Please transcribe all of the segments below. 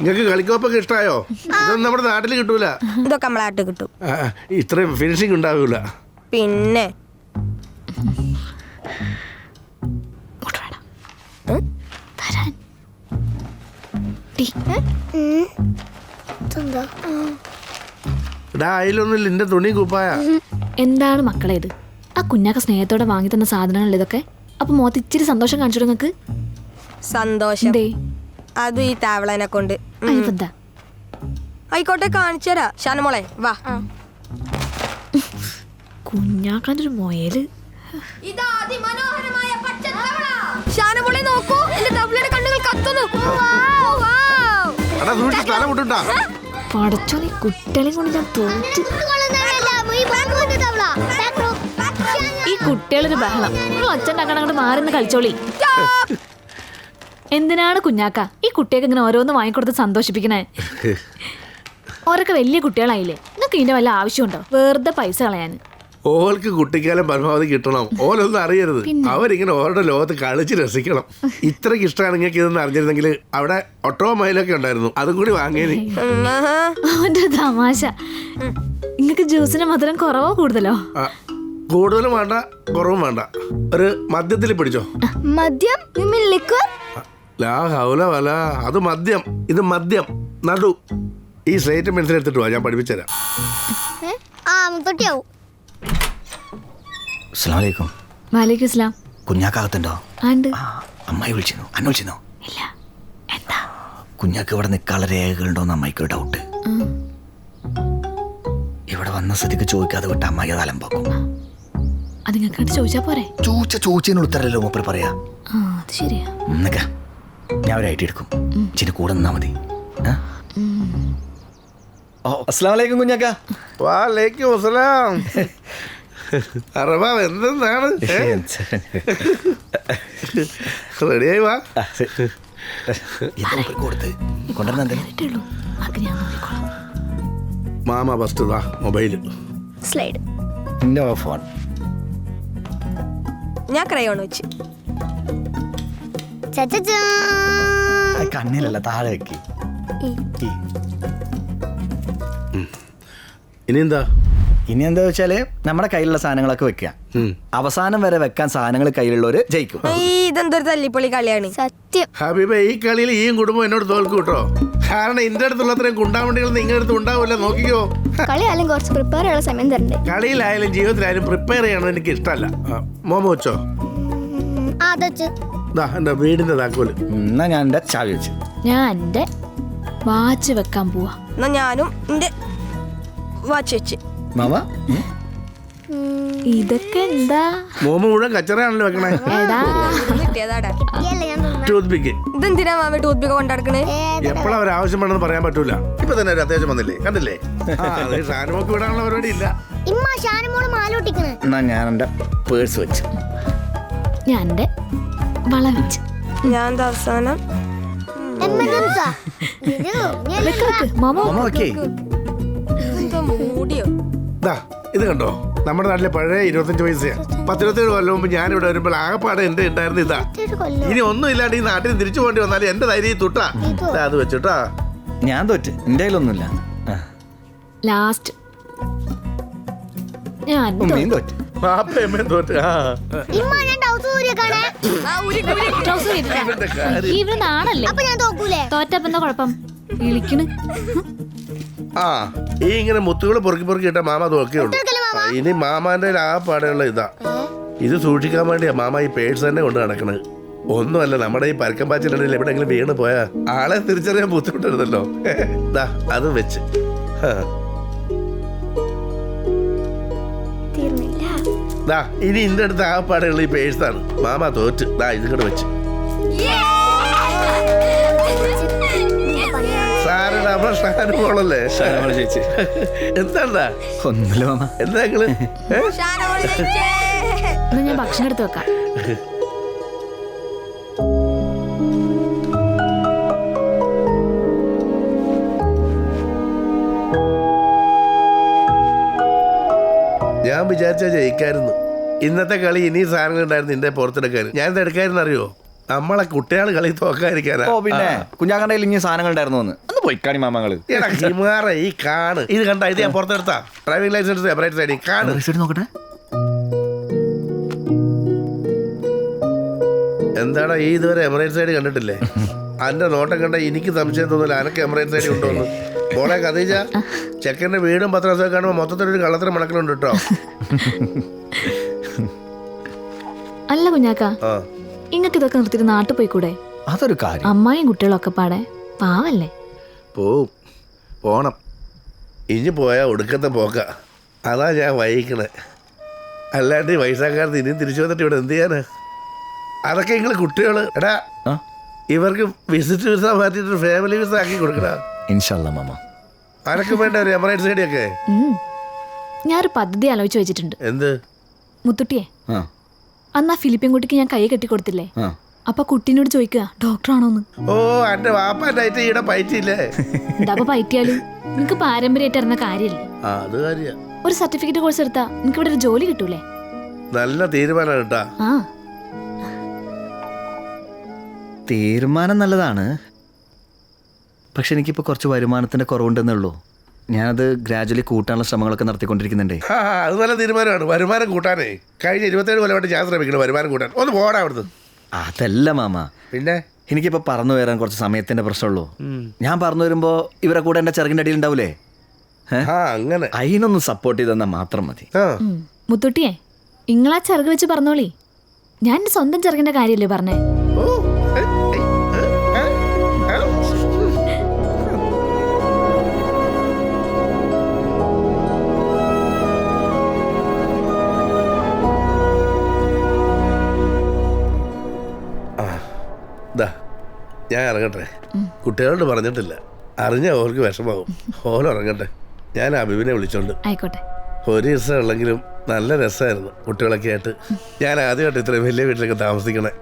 നിങ്ങൾക്ക് കളിക്കോപ്പൊക്കെ ഇഷ്ടമായോ? ഇതൊന്നും നമ്മുടെ നാട്ടിൽ കിട്ടൂല. ഇതൊക്കെ നമ്മളെ നാട്ടിൽ കിട്ടും. ഇത്രയും ഫിനിഷിംഗ് ഉണ്ടാവൂല. പിന്നെ അതിലൊന്നുമില്ല, എന്റെ തുണി കുപ്പായ. എന്താണ് മക്കളെ ഇത്? ആ കുഞ്ഞാക്ക സ്നേഹത്തോടെ വാങ്ങി തന്ന സാധനങ്ങളല്ലേ ഇതൊക്കെ? അപ്പൊ മോത്ത് ഇച്ചിരി സന്തോഷം കാണിച്ചു നിങ്ങൾക്ക്. സന്തോഷം അതും ഈ താവളനെ കൊണ്ട്. ആയിക്കോട്ടെ, കാണിച്ചു തരാ. ഷാനമോളെ വാ. കുഞ്ഞാക്കാൻ്റെ ഒരു മൊയല്. ഷാനമോളെ നോക്കൂ, എന്റെ തവളയുടെ കണ്ണുകൾ കത്തുന്നു. പടച്ചോ, നീ കുട്ടികളെ കൊണ്ട് ഞാൻ തോറ്റു. ഈ കുട്ടികളൊരു ബഹളം. നിങ്ങൾ ഒച്ചൻ്റെ അങ്ങോട്ട് മാറിന്ന് കളിച്ചോളി. എന്തിനാണ് കുഞ്ഞാക്ക ഈ കുട്ടിയൊക്കെ ഇങ്ങനെ ഓരോന്ന് വാങ്ങിക്കൊടുത്ത് സന്തോഷിപ്പിക്കണേ? ഓരൊക്കെ വലിയ കുട്ടികളായില്ലേ, നിങ്ങൾക്ക് ഇതിന്റെ വല്ല ആവശ്യമുണ്ടോ വെറുതെ പൈസ കളയാൻ? ഓൾക്ക് കുട്ടിക്കാലം പരമാവധി കിട്ടണം. ഓലൊന്നും അറിയരുത്. അവരിങ്ങനെ ഓരുടെ ലോകത്ത് കളിച്ച് രസിക്കണം. ഇത്രയ്ക്ക് ഇഷ്ടമാണ് നിങ്ങൾക്ക് ഇതെന്ന് അറിഞ്ഞിരുന്നെങ്കിൽ അവിടെ ഓട്ടോമൊബൈലൊക്കെ ഉണ്ടായിരുന്നു, അതും കൂടി വാങ്ങിയത്. അവന്റെ തമാശ. നിങ്ങൾക്ക് ജ്യൂസിന് മധുരം കുറവോ കൂടുതലോ? കൂടുതലും വേണ്ട, കുറവും വേണ്ട. ഒരു മദ്യത്തിൽ പിടിച്ചോ. മദ്യം? അത് മദ്യം, ഇത് മദ്യം. നടു ഈ സ്ലേറ്റ് മനസ്സിലെടുത്തിട്ട് വാ, ഞാൻ പഠിപ്പിച്ചുതരാം. വാലേക്കും സ്ലാം. കുഞ്ഞാക്കകത്തുണ്ടോ? അമ്മായി വിളിച്ചിരുന്നു. അന്ന വിളിച്ചിരുന്നോ? ഇല്ല. എന്താ? കുഞ്ഞാക്ക് ഇവിടെ നിൽക്കാനുള്ള രേഖകളുണ്ടോന്ന് അമ്മായിക്കൊരു ഡൗട്ട്. ഇവിടെ വന്ന സ്ഥിതിക്ക് ചോദിക്കാതെ വിട്ട അമ്മായി അത് അലമ്പാക്കും. അത് നിങ്ങൾക്ക് ചോദിച്ചാ പോരെ? ചോദിച്ചതിന് ഉത്തരല്ലോ മൂപ്പർ പറയാ. അത് ശരിയാ. ഞാൻ ഒരു ഐറ്റി എടുക്കും. ചില കൂടെ നിന്നാ മതി. അസ്സലാമലൈക്കും കുഞ്ഞാക്ക. വാലേക്കും അസ്സലാം. എന്താണ് റെഡിയായി വാ. മാമ ഫസ്റ്റ് ഇതാ മൊബൈല്. സ്ലൈഡ്. ഫോൺ. ഞാൻ ക്രയോൺ വെച്ച്. കണ്ണിലല്ല, താഴെ വെക്കി. ഇനി എന്താ വെച്ചാല് നമ്മുടെ കയ്യിലുള്ള സാധനങ്ങളൊക്കെ വെക്കുക. അവസാനം വരെ വെക്കാൻ സാധനങ്ങൾ കയ്യിലുള്ളവര് ജയിക്കും. ഇതെന്തൊരു തല്ലിപ്പൊളി കളിയാണ്. സത്യം ഹബീബ, ഈ കളിയിൽ ഈ കുടുംബം എന്നോട് തോൽക്കും കേട്ടോ. കാരണം എന്റെ അടുത്തുള്ള അത്രയും കുണ്ടാവണ്ടികൾ നിങ്ങളുടെ അടുത്ത് ഉണ്ടാവില്ല. നോക്കിക്കോ. കളിയായാലും കുറച്ച് പ്രിപ്പയർ ചെയ്യാനുള്ള സമയം തരണ്ടേ? കളിയിലായാലും ജീവിതത്തിലായാലും പ്രിപ്പയർ ചെയ്യണം എനിക്ക് ഇഷ്ടമല്ല. മോമ വെച്ചോ. എന്റെ വീടിന്റെ താക്കോല്. എന്നാ ഞാൻ എന്റെ ചാവി വെച്ച്. ഞാൻ എന്റെ വാച്ച് വെക്കാൻ പോവാ. എന്നാ ഞാനും എന്റെ വാച്ച് വെച്ച്. മാമ ഇതൊക്കെ എന്താ? മോമ മുഴുവൻ കച്ചറയാണല്ലോ വെക്കണേ. ടൂത്ത് പിക്ക്. ഇതെന്തിനാ മാമ ടൂത്ത് പിക്ക് കൊണ്ടടക്കണേ? എപ്പോഴാ ഒരു ആവശ്യം വേണമെന്ന് പറയാൻ പറ്റൂല. ഇപ്പൊ തന്നെ ഒരു അത്യാവശ്യം വന്നില്ലേ, കണ്ടില്ലേ? ഷാനുമോക്ക് വിടാനുള്ള പരിപാടി ഇല്ല. എന്നാ ഞാൻ എന്റെ പേഴ്സ് വെച്ച്. ഞാൻ എന്റെ വള വെച്ച്. ഞാൻ അവസാനം ഇത് കണ്ടോ, നമ്മുടെ നാട്ടിലെ പഴയ 25 പൈസ. 10-27 കൊല്ലം മുമ്പ് ഞാനിവിടെ വരുമ്പോൾ ആകെപ്പാടെ എന്റെ ഉണ്ടായിരുന്നു ഇതാ. ഇനി ഒന്നും ഇല്ലാണ്ട് ഈ നാട്ടിൽ തിരിച്ചു പോകേണ്ടി വന്നാലും എന്റെ ധൈര്യം തൊട്ടാ അത് വെച്ചിട്ടാ. ഞാൻ തോറ്റ്, എന്റെ കയ്യിലൊന്നുമില്ല. ലാസ്റ്റ് ഞാൻ തോറ്റ്. ഇവനാണല്ലേ തോറ്റപ്പെന്താ കുഴപ്പം? വിളിക്കണ്. ഈ ഇങ്ങനെ മുത്തുകൾ പൊറുക്കി ഇട്ട മാമ തോക്കിയുള്ളൂ. ഇനി മാമാന്റെ ആ പാടെയുള്ള ഇതാ. ഇത് സൂക്ഷിക്കാൻ വേണ്ടിയാ മാമ ഈ പേഴ്സ് തന്നെ കൊണ്ട് നടക്കണത്. ഒന്നുമല്ല, നമ്മുടെ ഈ പരക്കം പാച്ചിട്ടുണ്ടെങ്കിൽ എവിടെയെങ്കിലും വീണ് പോയാ ആളെ തിരിച്ചറിയാൻ ബുദ്ധിമുട്ടരുതല്ലോ. അത് വെച്ച് ഇനി ഇന്റെ അടുത്ത് ആ പാടെയുള്ള ഈ പേഴ്സാണ്. മാമ തോറ്റ്. ഇത് കൂടെ വെച്ച് ഷാനുമോളല്ലേ? എന്താ എന്താ നിങ്ങള്? ഞാൻ ഭക്ഷണം എടുത്ത് വെക്കാം. ഞാൻ വിചാരിച്ചാ ജയിക്കായിരുന്നു. ഇന്നത്തെ കളി ഇനി സാധനങ്ങൾ ഉണ്ടായിരുന്നു എന്റെ പുറത്തെടുക്കാൻ. ഞാനിത് എടുക്കായിരുന്നു അറിയോ? നമ്മളെ കുട്ടികൾ കളി തോക്കാതിരിക്കാനാ. ഓ പിന്നെ കുഞ്ഞാക്കൻ്റെ കയ്യിൽ ഇങ്ങനെ സാധനങ്ങൾ ഉണ്ടായിരുന്നു ഒന്ന് പോയി കാണി മാമങ്ങള്. എടാ ഹിമാറ ഈ കാണ് ഇത് കണ്ട ഇത് ഞാൻ പുറത്തെടുത്താ ഡ്രൈവിംഗ് ലൈസൻസ് സെപ്പറേറ്റ് സൈഡിൽ കാണ്. നോക്കട്ടെ. എന്താടാ ഈ ഇതുവരെ എമറേറ്റ്സ് സൈഡ് കണ്ടിട്ടില്ലേ? അന്റെ നോട്ടം കണ്ട എനിക്ക് സംശയം തോന്നില്ല അനക്ക് എമറേറ്റ്സ് സൈഡ് ഉണ്ടോന്ന്. മോളെ ഖദീജ, ചെക്കന്റെ വീടും പത്രമൊക്കെ കാണുമ്പോൾ മൊത്തത്തിലൊരു കള്ളത്തിന് മണക്കലുണ്ട് കേട്ടോ. അല്ല കുഞ്ഞാക്ക, ആ ഇങ്ങക്ക് ഇതൊക്കെ നിർത്തിയിട്ട് നാട്ടിൽ പോയിക്കൂടെ? അതൊരു കാര്യം. അമ്മായും കുട്ടികളൊക്കെ പാടെ പാവല്ലേ? പോണം. ഇനി പോയാ ഒടുക്കത്തെ പോക്ക. അതാ ഞാൻ വൈകിക്കണേ. അല്ലാണ്ട് ഈ വയസ്സാക്കാലത്ത് ഇനിയും തിരിച്ചു വന്നിട്ട് ഇവിടെ എന്ത് ചെയ്യാന്? അതൊക്കെ നിങ്ങൾ കുട്ടികൾ എടാ ഇവർക്ക് വിസിറ്റ് വിസ മാറ്റിട്ട് ഫാമിലി വിസ ആക്കി കൊടുക്കണ. ഇൻഷാല്ലാ മാമ. അനക്ക് വേണ്ട ഒരു എമറേറ്റ്സ് സൈഡിയൊക്കെ. ഞാനൊരു പദ്ധതി ആലോചിച്ച് വെച്ചിട്ടുണ്ട്. എന്ത്? മുത്തുട്ടിയെ, ആ അന്ന് ആ ഫിലിപ്പിൻ കുട്ടിക്ക് ഞാൻ കൈ കെട്ടി കൊടുത്തില്ലേ? ആ അപ്പൊ കുട്ടീനോട് ചോദിക്കുക ഡോക്ടറാണോന്ന്. ഓ എന്റെ വാപ്പാൻ്റെ ഈടെ പയറ്റിയില്ലേ? എന്താ പയറ്റിയാലും നിങ്ങക്ക് പാരമ്പര്യമായിട്ട് ഇറങ്ങുന്ന കാര്യല്ലേ? ആ അത് കാര്യ. ഒരു സർട്ടിഫിക്കറ്റ് കോഴ്സ് എടുത്താ നിനക്ക് ഇവിടെ ഒരു ജോലി കിട്ടൂലേ? നല്ല തീരുമാനമാണ് കേട്ടാ. ആ തീരുമാനം നല്ലതാണ്. പക്ഷെ എനിക്കിപ്പോൾ കുറച്ച് വരുമാനത്തിൻ്റെ കുറവുണ്ടെന്നേ ഉള്ളൂ. ഞാനത് ഗ്രാജുവലി കൂട്ടാനുള്ള ശ്രമങ്ങളൊക്കെ നടത്തിക്കൊണ്ടിരിക്കുന്നുണ്ടേ. ആ അത് നല്ല തീരുമാനമാണ്. വരുമാനം കൂട്ടാനേ കഴിഞ്ഞ 27 കൊല്ലമായിട്ട് ഞാൻ ശ്രമിക്കണം വരുമാനം കൂട്ടാൻ. ഒന്ന് പോടാ അവിടുന്ന്. അതല്ല മാമ, പിന്നെ എനിക്കിപ്പോൾ പറന്നു വരാൻ കുറച്ച് സമയത്തിൻ്റെ പ്രശ്നമുള്ളൂ. ഞാൻ പറന്നു വരുമ്പോൾ ഇവരെ കൂടെ എൻ്റെ ചെറുകിൻ്റെ അടിയിൽ ഉണ്ടാവില്ലേ? ആ അങ്ങനെ അതിനൊന്ന് സപ്പോർട്ട് ചെയ്തെന്നാൽ മാത്രം മതി. ആ മുത്തുട്ടിയെ, ഇങ്ങളാ ചെറുക് വെച്ച് പറഞ്ഞോളി. ഞാൻ എന്റെ സ്വന്തം ചെറുകിന്റെ കാര്യല്ലേ പറഞ്ഞേ? ഓ ഏ, ഏ, ഏ, ഏ, ഏ. ദാ, ഞാൻ ഇറങ്ങട്ടെ. കുട്ടികളോട് പറഞ്ഞിട്ടില്ല, അറിഞ്ഞ ഓർക്ക് വിഷമാവും. ഓലുറങ്ങട്ടെ. ഞാൻ അബിബിനെ വിളിച്ചോണ്ട്. ആയിക്കോട്ടെ. ഒരു ദിവസം ഉള്ളെങ്കിലും നല്ല രസമായിരുന്നു കുട്ടികളൊക്കെ ആയിട്ട്. ഞാൻ ആദ്യമായിട്ട് ഇത്രയും വലിയ വീട്ടിലൊക്കെ താമസിക്കണേ.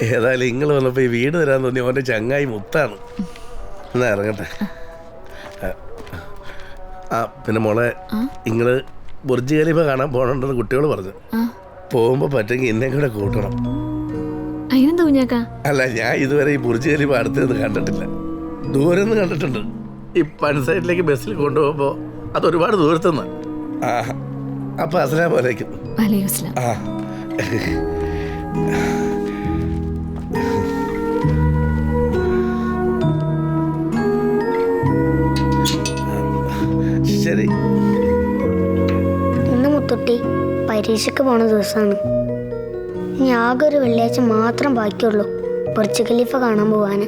ഏതായാലും നിങ്ങൾ വന്നപ്പോൾ ഈ വീട് തരാൻ തോന്നി ഓൻ്റെ ചങ്ങായി മുത്താണ്. എന്നാ ഇറങ്ങട്ടെ. ആ പിന്നെ മോളെ, നിങ്ങൾ ബുർജ് ഖലീഫ കാണാൻ പോകണമെന്ന് കുട്ടികൾ പറഞ്ഞു. പോകുമ്പോൾ പറ്റുമെങ്കിൽ എന്നെ കൂടെ കൂട്ടണം. അതിനെന്താ കുഞ്ഞാക്ക? അല്ല, ഞാൻ ഇതുവരെ ഈ ബുർജ് ഖലീഫ അടുത്ത് നിന്ന് കണ്ടിട്ടില്ല. ദൂരെ നിന്ന് കണ്ടിട്ടുണ്ട്. ഈ പൺ സൈഡിലേക്ക് ബസ്സിൽ കൊണ്ടുപോകുമ്പോൾ അതൊരുപാട് ദൂരത്തുനിന്ന്. ആ അപ്പം അസ്സലാമു അലൈക്കും. വലൈക്കും അസ്സലാം. ആ ശരി. ഇന്ന് മുത്തുട്ടി പരീക്ഷയ്ക്ക് പോണ ദിവസമാണ്. ഇനി ആകെ ഒരു വെള്ളിയാഴ്ച മാത്രം ബാക്കിയുള്ളൂ ബുർജ് ഖലീഫ കാണാൻ പോവാന്.